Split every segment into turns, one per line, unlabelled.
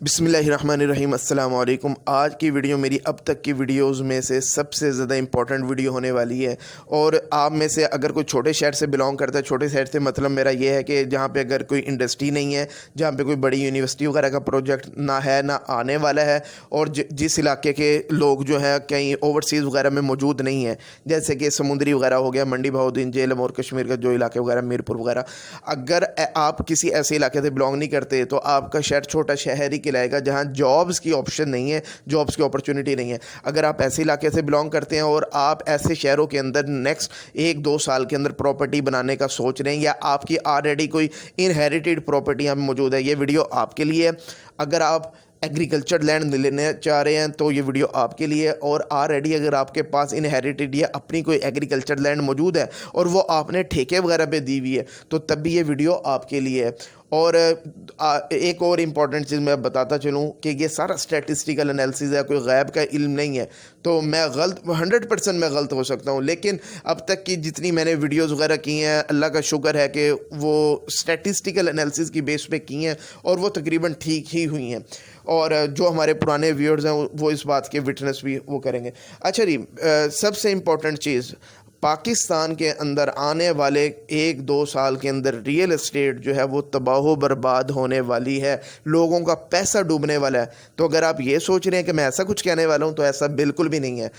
बिस्मिल्लाहिर्रहमानिर्रहीम अस्सलाम वालेकुम। आज की वीडियो मेरी अब तक की वीडियोस में से सबसे ज़्यादा इंपॉर्टेंट वीडियो होने वाली है। और आप में से अगर कोई छोटे शहर से बिलोंग करता है, छोटे शहर से मतलब मेरा ये है कि जहाँ पे अगर कोई इंडस्ट्री नहीं है, जहाँ पे कोई बड़ी यूनिवर्सिटी वगैरह का प्रोजेक्ट ना है ना आने वाला है, और जिस इलाके के लोग जो है कहीं ओवरसीज़ वगैरह में मौजूद नहीं है, जैसे कि समुंदरी वगैरह हो गया, मंडी बहाउद्दीन, जेलम और कश्मीर का जो इलाके वगैरह, मीरपुर वगैरह, अगर आप किसी ऐसे इलाके से बिलोंग नहीं करते तो आपका शहर छोटा शहर ही कहलाएगा जहाँ जॉब्स की ऑप्शन नहीं है, जॉब्स की अपॉर्चुनिटी नहीं है। अगर आप ऐसे इलाके से बिलोंग करते हैं और आप ऐसे शहरों के अंदर नेक्स्ट 1-2 साल के अंदर प्रॉपर्टी बनाने का सोच रहे हैं, या आपकी ऑलरेडी कोई इनहेरिटेड प्रॉपर्टी यहाँ मौजूद है, ये वीडियो आपके लिए है। अगर आप एग्रीकल्चर लैंड लेने चाह रहे हैं तो ये वीडियो आपके लिए है। और ऑलरेडी अगर आपके पास इनहेरिटेड या अपनी कोई एग्रीकल्चर लैंड मौजूद है और वो आपने ठेके वगैरह पे दी हुई है तो तब भी ये वीडियो आपके लिए है। और एक और इम्पॉर्टेंट चीज़ मैं बताता चलूँ कि ये सारा स्टैटिस्टिकल एनालिसिस है, कोई गैब का इल्म नहीं है। तो मैं 100% मैं गलत हो सकता हूँ, लेकिन अब तक की जितनी मैंने वीडियोस वगैरह की हैं, अल्लाह का शुक्र है कि वो स्टैटिस्टिकल एनालिसिस की बेस पे की हैं और वो तकरीबन ठीक ही हुई हैं। और जो हमारे पुराने व्यूअर्स हैं वो इस बात के विटनेस भी वो करेंगे। अच्छा जी, सबसे इम्पॉर्टेंट चीज़, पाकिस्तान के अंदर आने वाले 1-2 साल के अंदर रियल एस्टेट जो है वो तबाह बर्बाद होने वाली है, लोगों का पैसा डूबने वाला है। तो अगर आप ये सोच रहे हैं कि मैं ऐसा कुछ कहने वाला हूँ, तो ऐसा बिल्कुल भी नहीं है,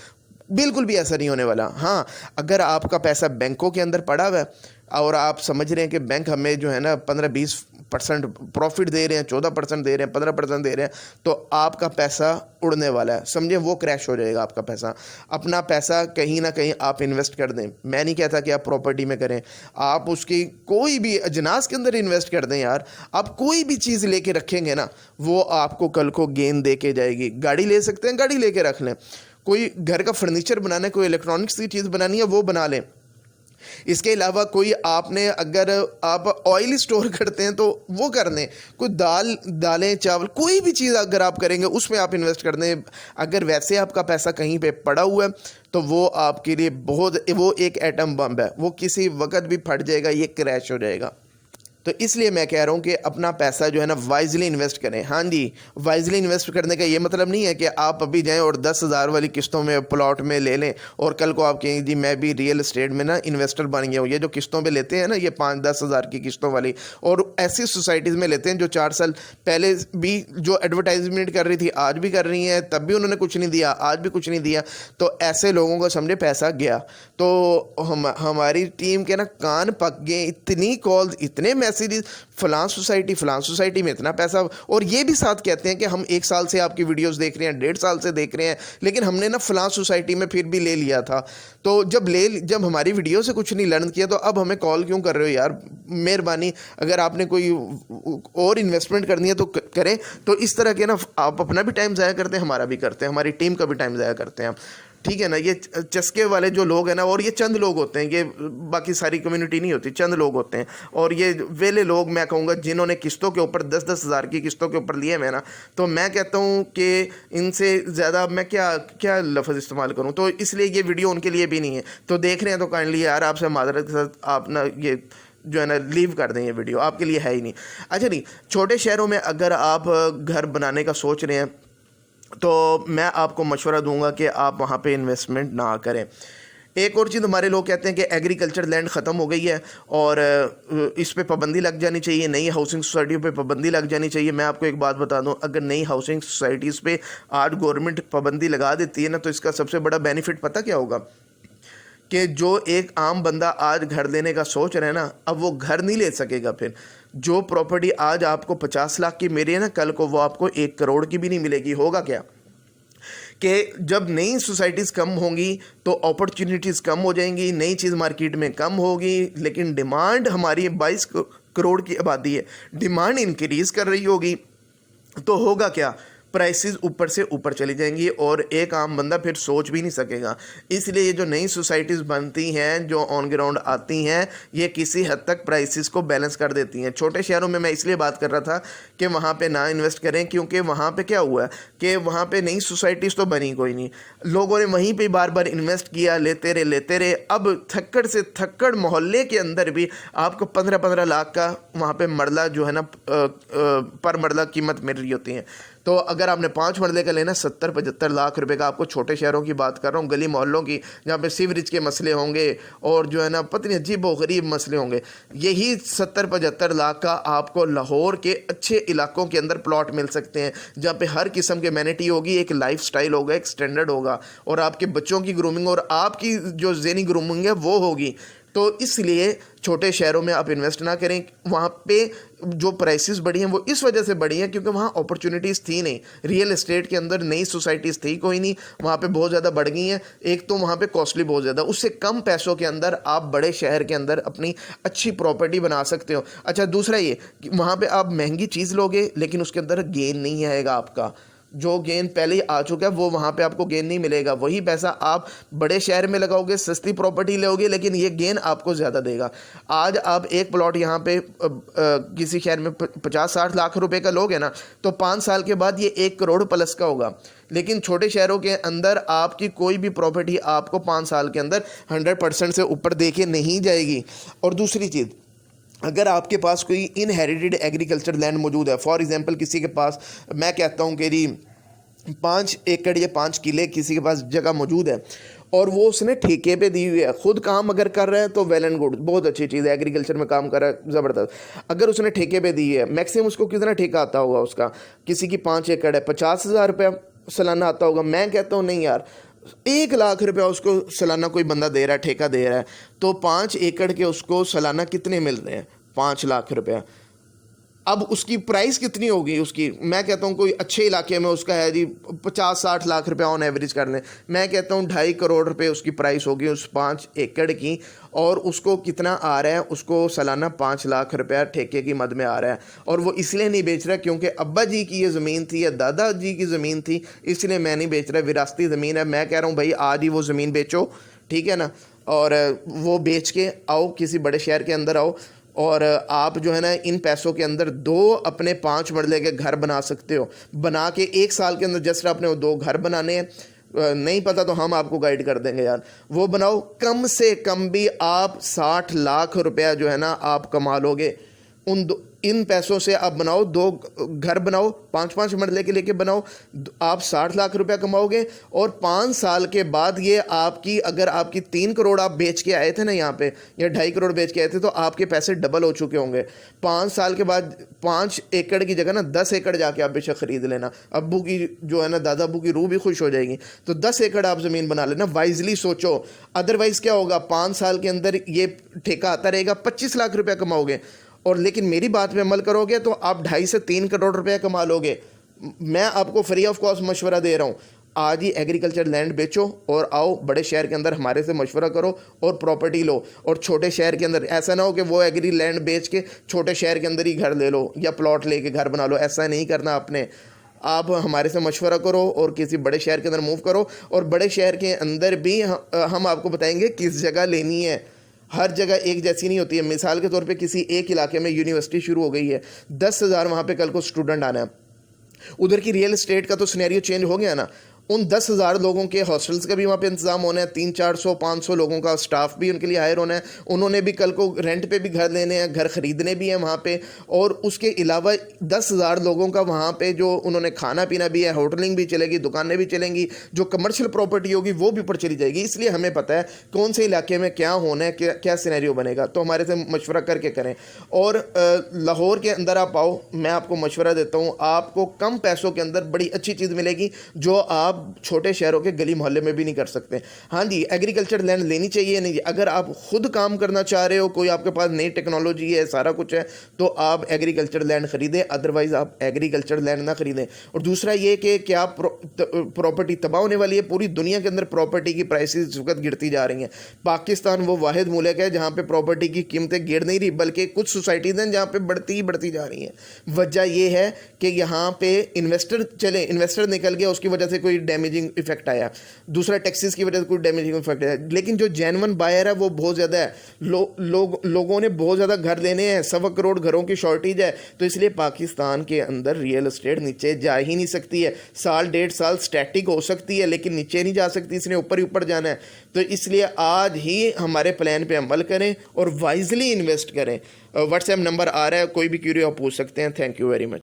बिल्कुल भी ऐसा नहीं होने वाला। हाँ, अगर आपका पैसा बैंकों के अंदर पड़ा हुआ है और आप समझ रहे हैं कि बैंक हमें जो है ना 15-20% प्रॉफिट दे रहे हैं, 14% दे रहे हैं, 15% दे रहे हैं, तो आपका पैसा उड़ने वाला है, समझे, वो क्रैश हो जाएगा आपका पैसा। अपना पैसा कहीं ना कहीं आप इन्वेस्ट कर दें। मैं नहीं कहता कि आप प्रॉपर्टी में करें, आप उसकी कोई भी अजनास के अंदर इन्वेस्ट कर दें यार। आप कोई भी चीज़ लेके रखेंगे ना, वो आपको कल को गेन दे के जाएगी। गाड़ी ले सकते हैं, गाड़ी लेके रख लें। कोई घर का फर्नीचर बनाना है, कोई इलेक्ट्रॉनिक्स की चीज़ बनानी है, वो बना लें। इसके अलावा कोई आपने अगर आप ऑयल स्टोर करते हैं तो वो कर लें। कोई दालें चावल कोई भी चीज़ अगर आप करेंगे उसमें आप इन्वेस्ट कर दें। अगर वैसे आपका पैसा कहीं पे पड़ा हुआ है तो वो आपके लिए वो एक एटम बम है, वो किसी वक्त भी फट जाएगा, ये क्रैश हो जाएगा। तो इसलिए मैं कह रहा हूँ कि अपना पैसा जो है ना वाइजली इन्वेस्ट करें। हाँ जी, वाइजली इन्वेस्ट करने का ये मतलब नहीं है कि आप अभी जाएं और 10,000 वाली किस्तों में प्लॉट में ले लें और कल को आप कहें जी मैं भी रियल एस्टेट में ना इन्वेस्टर बन गया हूँ। ये जो किस्तों पे लेते हैं ना, ये 5-10 हज़ार की किस्तों वाली, और ऐसी सोसाइटीज़ में लेते हैं जो 4 साल पहले भी जो एडवर्टाइजमेंट कर रही थी आज भी कर रही हैं, तब भी उन्होंने कुछ नहीं दिया, आज भी कुछ नहीं दिया। तो ऐसे लोगों को समझे पैसा गया। तो हमारी टीम के ना कान पक गए, इतनी कॉल्स, इतने मैसेजेस, फलां सोसाइटी में इतना पैसा। और ये भी साथ कहते हैं कि हम 1 साल से आपकी वीडियोस देख रहे हैं, 1.5 साल से देख रहे हैं, लेकिन हमने ना फलां सोसाइटी में फिर भी ले लिया था। तो जब हमारी वीडियो से कुछ नहीं लर्न किया तो अब हमें कॉल क्यों कर रहे हो यार? मेहरबानी, अगर आपने कोई और इन्वेस्टमेंट करनी है तो करें। तो इस तरह के ना आप अपना भी टाइम ज़ाया करते हैं, हमारा भी करते हैं, हमारी टीम का भी टाइम ज़ाया करते हैं, ठीक है ना। ये चस्के वाले जो लोग हैं ना, और ये चंद लोग होते हैं, ये बाकी सारी कम्युनिटी नहीं होती, चंद लोग होते हैं। और ये वेले लोग मैं कहूँगा जिन्होंने किस्तों के ऊपर 10-10 हज़ार की किस्तों के ऊपर लिए हैं ना, तो मैं कहता हूँ कि इनसे ज़्यादा मैं क्या लफ्ज़ इस्तेमाल करूँ। तो इसलिए ये वीडियो उनके लिए भी नहीं है। तो देख रहे हैं तो काइंडली यार आपसे माजरत के साथ आप ना ये जो है ना लीव कर दें, ये वीडियो आपके लिए है ही नहीं। अच्छा नहीं, छोटे शहरों में अगर आप घर बनाने का सोच रहे हैं तो मैं आपको मशवरा दूंगा कि आप वहाँ पे इन्वेस्टमेंट ना करें। एक और चीज़, हमारे लोग कहते हैं कि एग्रीकल्चर लैंड ख़त्म हो गई है और इस पे पाबंदी लग जानी चाहिए, नई हाउसिंग सोसाइटियों पे पाबंदी लग जानी चाहिए। मैं आपको एक बात बता दूं, अगर नई हाउसिंग सोसाइटीज़ पे आज गवर्नमेंट पाबंदी लगा देती है ना, तो इसका सबसे बड़ा बेनिफिट पता क्या होगा? कि जो एक आम बंदा आज घर लेने का सोच रहे हैं ना, अब वो घर नहीं ले सकेगा। फिर जो प्रॉपर्टी आज आपको 50 लाख की मिली है ना, कल को वो आपको 1 करोड़ की भी नहीं मिलेगी। होगा क्या कि जब नई सोसाइटीज़ कम होंगी तो अपॉर्चुनिटीज़ कम हो जाएंगी, नई चीज़ मार्केट में कम होगी, लेकिन डिमांड हमारी 22 करोड़ की आबादी है, डिमांड इंक्रीज़ कर रही होगी। तो होगा क्या? प्राइसेस ऊपर से ऊपर चली जाएंगी और एक आम बंदा फिर सोच भी नहीं सकेगा। इसलिए ये जो नई सोसाइटीज़ बनती हैं, जो ऑन ग्राउंड आती हैं, ये किसी हद तक प्राइसेस को बैलेंस कर देती हैं। छोटे शहरों में मैं इसलिए बात कर रहा था कि वहाँ पे ना इन्वेस्ट करें, क्योंकि वहाँ पे क्या हुआ है कि वहाँ पे नई सोसाइटीज़ तो बनी कोई नहीं, लोगों ने वहीं पे बार बार इन्वेस्ट किया, लेते रहे। अब थक्कड़ से थक्कड़ मोहल्ले के अंदर भी आपको 15-15 लाख का वहाँ पे मरला जो है ना पर मरला कीमत मिल रही होती है। तो अगर आपने 5 मरले का लेना 70-75 लाख रुपए का, आपको छोटे शहरों की बात कर रहा हूँ, गली मोहल्लों की, जहाँ पे सीवरेज के मसले होंगे और जो है ना पता नहीं अजीब व गरीब मसले होंगे, यही 70-75 लाख का आपको लाहौर के अच्छे इलाकों के अंदर प्लॉट मिल सकते हैं, जहाँ पे हर किस्म के एमेनिटी होगी, एक लाइफ स्टाइल होगा, एक स्टैंडर्ड होगा, और आपके बच्चों की ग्रूमिंग और आपकी जो ज़हनी ग्रूमिंग है वो होगी। तो इसलिए छोटे शहरों में आप इन्वेस्ट ना करें। वहाँ पे जो प्राइसेस बढ़ी हैं वो इस वजह से बढ़ी हैं क्योंकि वहाँ अपॉर्चुनिटीज़ थी नहीं, रियल एस्टेट के अंदर नई सोसाइटीज़ थी कोई नहीं, वहाँ पे बहुत ज़्यादा बढ़ गई हैं। एक तो वहाँ पे कॉस्टली बहुत ज़्यादा, उससे कम पैसों के अंदर आप बड़े शहर के अंदर अपनी अच्छी प्रॉपर्टी बना सकते हो। अच्छा, दूसरा ये कि वहाँ पर आप महंगी चीज़ लोगे लेकिन उसके अंदर गेन नहीं आएगा, आपका जो गेन पहले ही आ चुका है वो वहाँ पे आपको गेन नहीं मिलेगा। वही पैसा आप बड़े शहर में लगाओगे, सस्ती प्रॉपर्टी लोगे, लेकिन ये गेन आपको ज़्यादा देगा। आज आप एक प्लॉट यहाँ पे किसी शहर में 50-60 लाख रुपए का लोगे ना, तो 5 साल के बाद ये 1 करोड़ प्लस का होगा। लेकिन छोटे शहरों के अंदर आपकी कोई भी प्रॉपर्टी आपको 5 साल के अंदर 100% से ऊपर दे के नहीं जाएगी। और दूसरी चीज़, अगर आपके पास कोई इनहेरिटेड एग्रीकल्चर लैंड मौजूद है, फॉर एग्जांपल किसी के पास, मैं कहता हूँ कि 5 एकड़ या 5 किले किसी के पास जगह मौजूद है और वो उसने ठेके पे दी हुई है, खुद काम अगर कर रहा है तो वेल एंड गुड, बहुत अच्छी चीज़ है, एग्रीकल्चर में काम कर रहा है, ज़बरदस्त। अगर उसने ठेके पे दी है, मैक्सिमम उसको कितना ठेका आता होगा उसका, किसी की 5 एकड़ है, 50,000 रुपया सालाना आता होगा। मैं कहता हूँ नहीं यार, 1 लाख रुपया उसको सालाना कोई बंदा दे रहा है, ठेका दे रहा है, तो 5 एकड़ के उसको सालाना कितने मिल रहे हैं? 5 लाख रुपया। अब उसकी प्राइस कितनी होगी उसकी? मैं कहता हूँ कोई अच्छे इलाके में उसका है जी 50-60 लाख रुपया ऑन एवरेज कर लें, मैं कहता हूँ 2.5 करोड़ रुपए उसकी प्राइस होगी उस 5 एकड़ की, और उसको कितना आ रहा है? उसको सालाना 5 लाख रुपया ठेके की मद में आ रहा है। और वो इसलिए नहीं बेच रहा क्योंकि अब्बा जी की ये ज़मीन थी या दादा जी की ज़मीन थी, इसलिए मैं नहीं बेच रहा, विरासती ज़मीन है। मैं कह रहा हूँ भाई आज ही वो ज़मीन बेचो, ठीक है ना, और वो बेच के आओ, किसी बड़े शहर के अंदर आओ, और आप जो है ना इन पैसों के अंदर 2 अपने 5 मरले के घर बना सकते हो। बना के 1 साल के अंदर जस्ट आपने वो 2 घर बनाने हैं, नहीं पता तो हम आपको गाइड कर देंगे यार, वो बनाओ। कम से कम भी आप 60 लाख रुपया जो है ना आप कमा लोगे इन पैसों से। आप बनाओ 2 घर बनाओ, 5-5 मरले के लेके बनाओ, आप 60 लाख रुपया कमाओगे। और 5 साल के बाद ये आपकी, अगर आपकी 3 करोड़ आप बेच के आए थे ना यहाँ पे, या 2.5 करोड़ बेच के आए थे, तो आपके पैसे डबल हो चुके होंगे। 5 साल के बाद 5 एकड़ की जगह ना 10 एकड़ जाके आप बेशक खरीद लेना, अब्बू की जो है ना, दादा अब्बू की रूह भी खुश हो जाएगी। तो 10 एकड़ आप ज़मीन बना लेना, वाइजली सोचो। अदरवाइज़ क्या होगा, 5 साल के अंदर ये ठेका आता रहेगा, 25 लाख रुपया कमाओगे, और लेकिन मेरी बात में अमल करोगे तो आप 2.5 से 3 करोड़ रुपया कमा लोगे। मैं आपको फ्री ऑफ कॉस्ट मशवरा दे रहा हूँ, आज ही एग्रीकल्चर लैंड बेचो और आओ बड़े शहर के अंदर हमारे से मशवरा करो और प्रॉपर्टी लो। और छोटे शहर के अंदर ऐसा ना हो कि वो एग्री लैंड बेच के छोटे शहर के अंदर ही घर ले लो या प्लॉट लेके घर बना लो, ऐसा नहीं करना आपने। आप हमारे से मशवरा करो और किसी बड़े शहर के अंदर मूव करो, और बड़े शहर के अंदर भी हम आपको बताएंगे किस जगह लेनी है। हर जगह एक जैसी नहीं होती है। मिसाल के तौर पे किसी एक इलाके में यूनिवर्सिटी शुरू हो गई है, 10,000 वहाँ पे कल को स्टूडेंट आना है, उधर की रियल एस्टेट का तो सिनेरियो चेंज हो गया ना। उन 10,000 लोगों के हॉस्टल्स का भी वहाँ पे इंतजाम होना है, 300-400-500 लोगों का स्टाफ भी उनके लिए हायर होना है। उन्होंने भी कल को रेंट पे भी घर लेने हैं, घर ख़रीदने भी हैं वहाँ पे, और उसके अलावा 10,000 लोगों का वहाँ पे जो उन्होंने खाना पीना भी है, होटलिंग भी चलेगी, दुकानें भी चलेंगी, जो कमर्शियल प्रॉपर्टी होगी वो भी ऊपर चली जाएगी। इसलिए हमें पता है कौन से इलाके में क्या होना है, क्या सिनेरियो बनेगा, तो हमारे से मशवरा करके करें। और लाहौर के अंदर आप आओ, मैं आपको मशवरा देता हूँ, आपको कम पैसों के अंदर बड़ी अच्छी चीज़ मिलेगी जो आप आप छोटे शहरों के गली मोहल्ले में भी नहीं कर सकते। हाँ जी, एग्रीकल्चर लैंड लेनी चाहिए नहीं, अगर आप खुद काम करना चाह रहे हो, कोई आपके पास नई टेक्नोलॉजी है, सारा कुछ है, तो आप एग्रीकल्चर लैंड खरीदें, अदरवाइज आप एग्रीकल्चर लैंड ना खरीदें। और दूसरा ये कि क्या प्रॉपर्टी तबाह होने वाली है। पूरी दुनिया के अंदर प्रॉपर्टी की प्राइसेस इस वक्त गिरती जा रही हैं। पाकिस्तान वो वाहिद मुल्क है जहाँ पे प्रॉपर्टी की कीमतें गिर नहीं रही, बल्कि कुछ सोसाइटीज़ हैं जहाँ पे बढ़ती जा रही हैं। वजह ये है कि यहाँ पे इन्वेस्टर निकल गया, उसकी वजह से कोई डैमेजिंग इफेक्ट आया, दूसरा टैक्सेस की वजह से कोई डैमेजिंग इफेक्ट आया। लेकिन जो जेन्युइन बायर है वो बहुत ज़्यादा है, लोगों ने बहुत ज़्यादा घर लेने हैं, 1.25 करोड़ घरों की शॉर्टेज है, तो इसलिए पाकिस्तान के अंदर रियल एस्टेट नीचे जा ही नहीं सकती है। साल 1.5 साल स्टैटिक हो सकती है लेकिन नीचे नहीं जा सकती, इसने ऊपर ही ऊपर जाना है। तो इसलिए आज ही हमारे प्लान पे अमल करें और वाइजली इन्वेस्ट करें। व्हाट्सएप नंबर आ रहा है, कोई भी क्यूरी आप पूछ सकते हैं। Thank you very much.